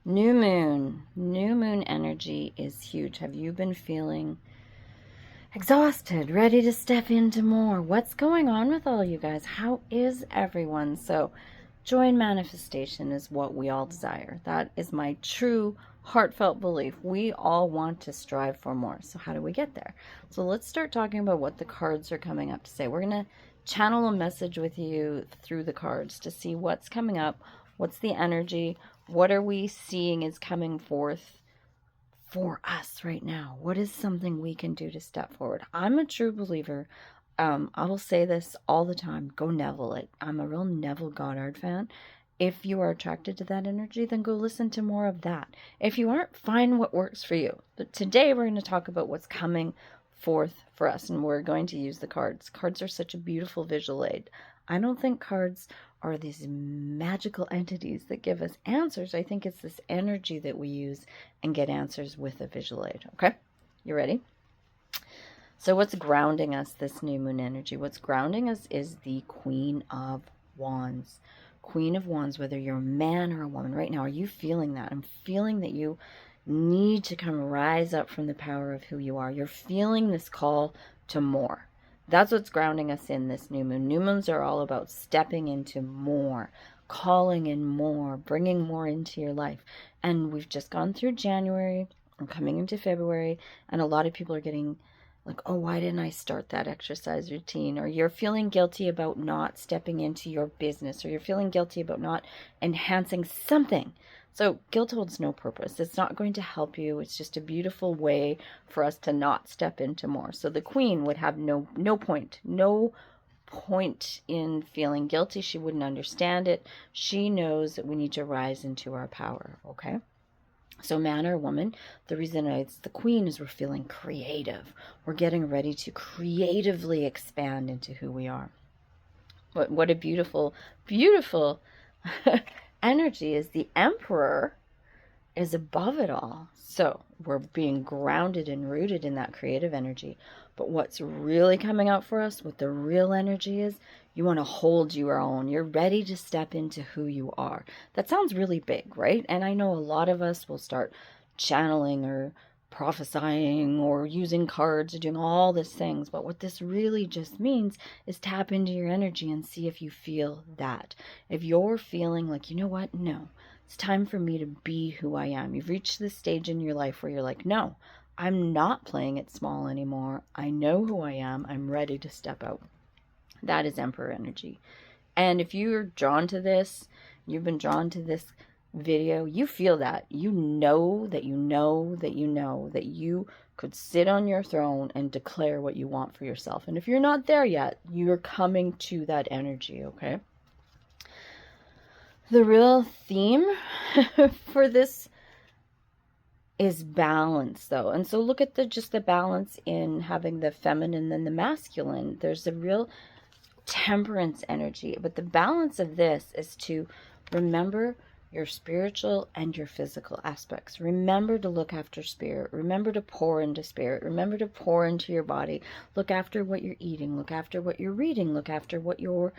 New moon. New moon energy is huge. Have you been feeling exhausted, ready to step into more? What's going on with all you guys? How is everyone? So, joy and manifestation is what we all desire. That is my true heartfelt belief. We all want to strive for more. So how do we get there? So let's start talking about what the cards are coming up to say. We're going to channel a message with you through the cards to see what's coming up, what's the energy, what are we seeing is coming forth for us right now. What is something we can do to step forward? I'm a true believer. I will say this all the time. Go Neville it. I'm a real Neville Goddard fan. If you are attracted to that energy, then go listen to more of that. If you aren't, find what works for you. But today we're going to talk about what's coming forth for us, and we're going to use the cards. Cards are such a beautiful visual aid. I don't think cards are these magical entities that give us answers. I think it's this energy that we use and get answers with a visual aid. Okay? You ready? So what's grounding us, this new moon energy? What's grounding us is the Queen of Wands. Queen of Wands, whether you're a man or a woman right now, are you feeling that? I'm feeling that you need to come rise up from the power of who you are. You're feeling this call to more. That's what's grounding us in this new moon. New moons are all about stepping into more, calling in more, bringing more into your life. And we've just gone through January. I'm coming into February, and a lot of people are getting like, oh, why didn't I start that exercise routine? Or you're feeling guilty about not stepping into your business, or you're feeling guilty about not enhancing something. So guilt holds no purpose. It's not going to help you. It's just a beautiful way for us to not step into more. So the Queen would have no point in feeling guilty. She wouldn't understand it. She knows that we need to rise into our power, okay? So man or woman, the reason it's the Queen is we're feeling creative. We're getting ready to creatively expand into who we are. What a beautiful, beautiful energy is. The Emperor is above it all. So we're being grounded and rooted in that creative energy. But what's really coming out for us, what the real energy is, you want to hold your own. You're ready to step into who you are. That sounds really big, right? And I know a lot of us will start channeling or prophesying or using cards or doing all these things. But what this really just means is tap into your energy and see if you feel that. If you're feeling like, you know what? No, it's time for me to be who I am. You've reached this stage in your life where you're like, no, I'm not playing it small anymore. I know who I am. I'm ready to step out. That is Emperor energy. And if you're drawn to this, you've been drawn to this video, you feel that. You know that you know that you know that you could sit on your throne and declare what you want for yourself. And if you're not there yet, you're coming to that energy, okay? The real theme for this is balance, though. And so look at just the balance in having the feminine and the masculine. There's a real temperance energy. But the balance of this is to remember your spiritual and your physical aspects. Remember to look after spirit. Remember to pour into spirit. Remember to pour into your body. Look after what you're eating. Look after what you're reading. Look after what you're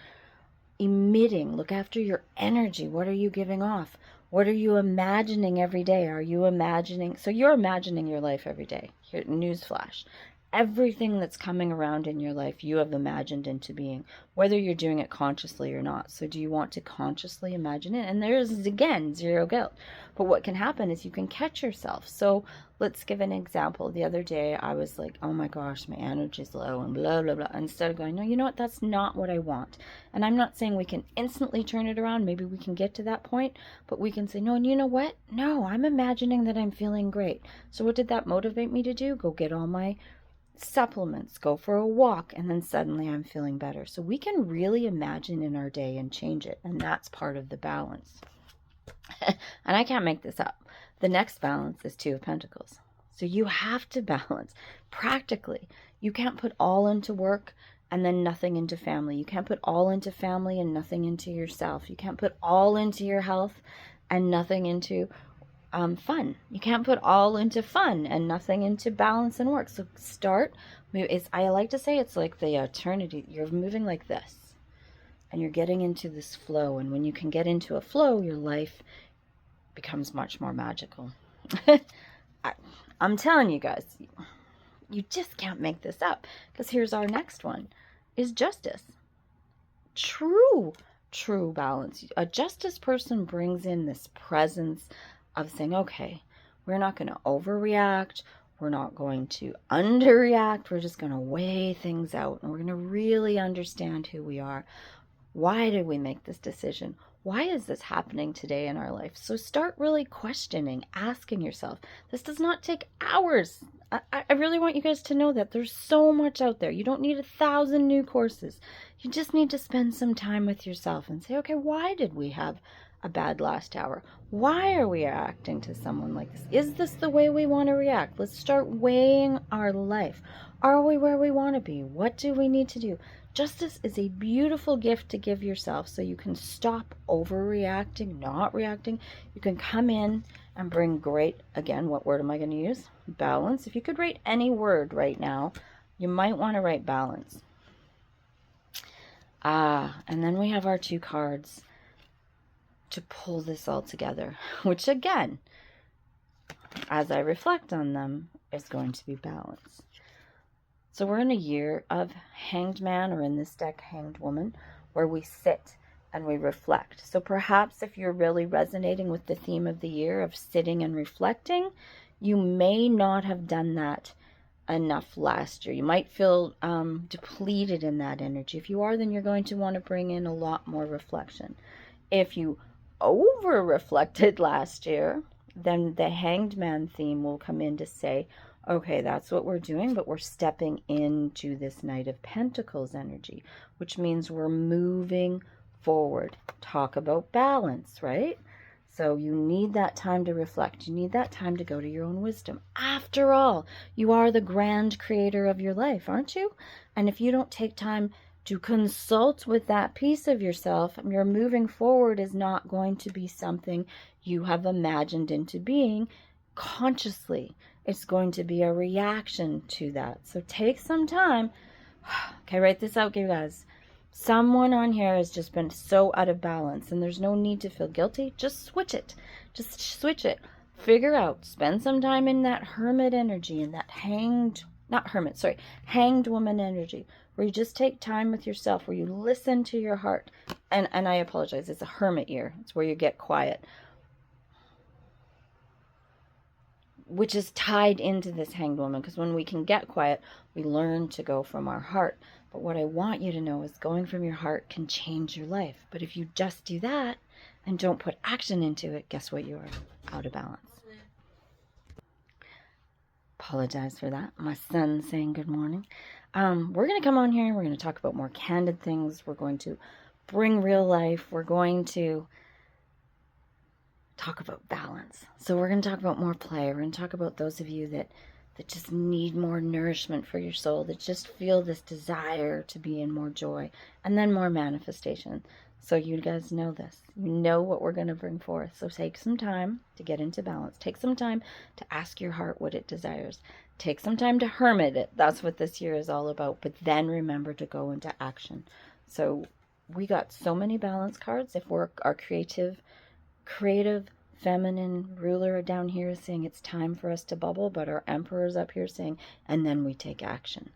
emitting. Look after your energy. What are you giving off? What are you imagining every day? Are you imagining? So you're imagining your life every day. Here, newsflash. Everything that's coming around in your life, you have imagined into being, whether you're doing it consciously or not. So do you want to consciously imagine it? And there is, again, zero guilt. But what can happen is you can catch yourself. So let's give an example. The other day, I was like, oh my gosh, my energy's low and blah, blah, blah. Instead of going, no, you know what? That's not what I want. And I'm not saying we can instantly turn it around. Maybe we can get to that point. But we can say, no, and you know what? No, I'm imagining that I'm feeling great. So what did that motivate me to do? Go get all my supplements, go for a walk, and then suddenly I'm feeling better. So we can really imagine in our day and change it, and that's part of the balance. And I can't make this up. The next balance is Two of Pentacles. So you have to balance practically. You can't put all into work and then nothing into family. You can't put all into family and nothing into yourself. You can't put all into your health and nothing into fun. You can't put all into fun and nothing into balance and work. So start. I like to say it's like the eternity. You're moving like this, and you're getting into this flow. And when you can get into a flow, your life becomes much more magical. I'm telling you guys, you just can't make this up. Because here's our next one, is justice. True balance. A justice person brings in this presence of saying, okay, we're not going to overreact. We're not going to underreact. We're just going to weigh things out. And we're going to really understand who we are. Why did we make this decision? Why is this happening today in our life? So start really questioning, asking yourself. This does not take hours. I really want you guys to know that there's so much out there. You don't need 1,000 new courses. You just need to spend some time with yourself and say, okay, why did we have a bad last hour? Why are we reacting to someone like this? Is this the way we want to react? Let's start weighing our life. Are we where we want to be? What do we need to do? Justice is a beautiful gift to give yourself so you can stop overreacting, not reacting. You can come in and bring great, again, what word am I going to use? Balance. If you could write any word right now, you might want to write balance. And then we have our 2 cards to pull this all together, which again, as I reflect on them, is going to be balance. So we're in a year of Hanged Man, or in this deck, Hanged Woman, where we sit and we reflect. So perhaps if you're really resonating with the theme of the year of sitting and reflecting, you may not have done that enough last year. You might feel depleted in that energy. If you are, then you're going to want to bring in a lot more reflection. If you over-reflected last year, then the Hanged Man theme will come in to say, okay, that's what we're doing, but we're stepping into this Knight of Pentacles energy, which means we're moving forward. Talk about balance, right? So you need that time to reflect. You need that time to go to your own wisdom. After all, you are the grand creator of your life, aren't you? And if you don't take time to consult with that piece of yourself, your moving forward is not going to be something you have imagined into being consciously. It's going to be a reaction to that. So take some time. Okay, write this out, you guys. Someone on here has just been so out of balance, and there's no need to feel guilty. Just switch it. Just switch it. Figure out. Spend some time in that hermit energy, in that hanged woman energy, where you just take time with yourself, where you listen to your heart. And I apologize, it's a hermit year. It's where you get quiet, which is tied into this Hanged Woman, because when we can get quiet, we learn to go from our heart. But what I want you to know is going from your heart can change your life. But if you just do that and don't put action into it, guess what? You are out of balance. Apologize for that. My son's saying good morning. We're going to come on here and we're going to talk about more candid things. We're going to bring real life. We're going to talk about balance. So we're going to talk about more play. We're going to talk about those of you that just need more nourishment for your soul, that just feel this desire to be in more joy, and then more manifestation. So you guys know this. You know what we're going to bring forth. So take some time to get into balance. Take some time to ask your heart what it desires. Take some time to hermit it. That's what this year is all about. But then remember to go into action. So we got so many balance cards. If we're our creative, feminine ruler down here is saying it's time for us to bubble, but our emperor's up here saying, and then we take action.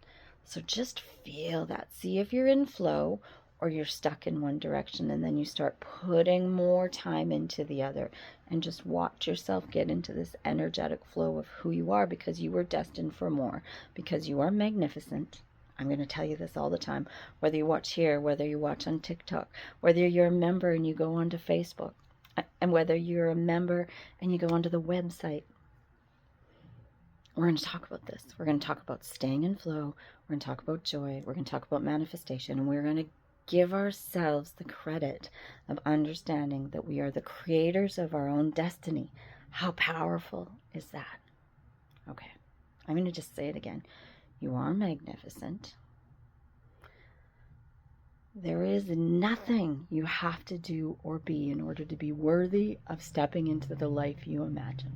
So just feel that. See if you're in flow or you're stuck in one direction, and then you start putting more time into the other, and just watch yourself get into this energetic flow of who you are, because you were destined for more, because you are magnificent. I'm going to tell you this all the time, whether you watch here, whether you watch on TikTok, whether you're a member and you go onto Facebook, and whether you're a member and you go onto the website. We're going to talk about this. We're going to talk about staying in flow. We're going to talk about joy. We're going to talk about manifestation. And we're going to give ourselves the credit of understanding that we are the creators of our own destiny. How powerful is that? Okay, I'm going to just say it again. You are magnificent. There is nothing you have to do or be in order to be worthy of stepping into the life you imagine.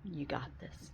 You got this.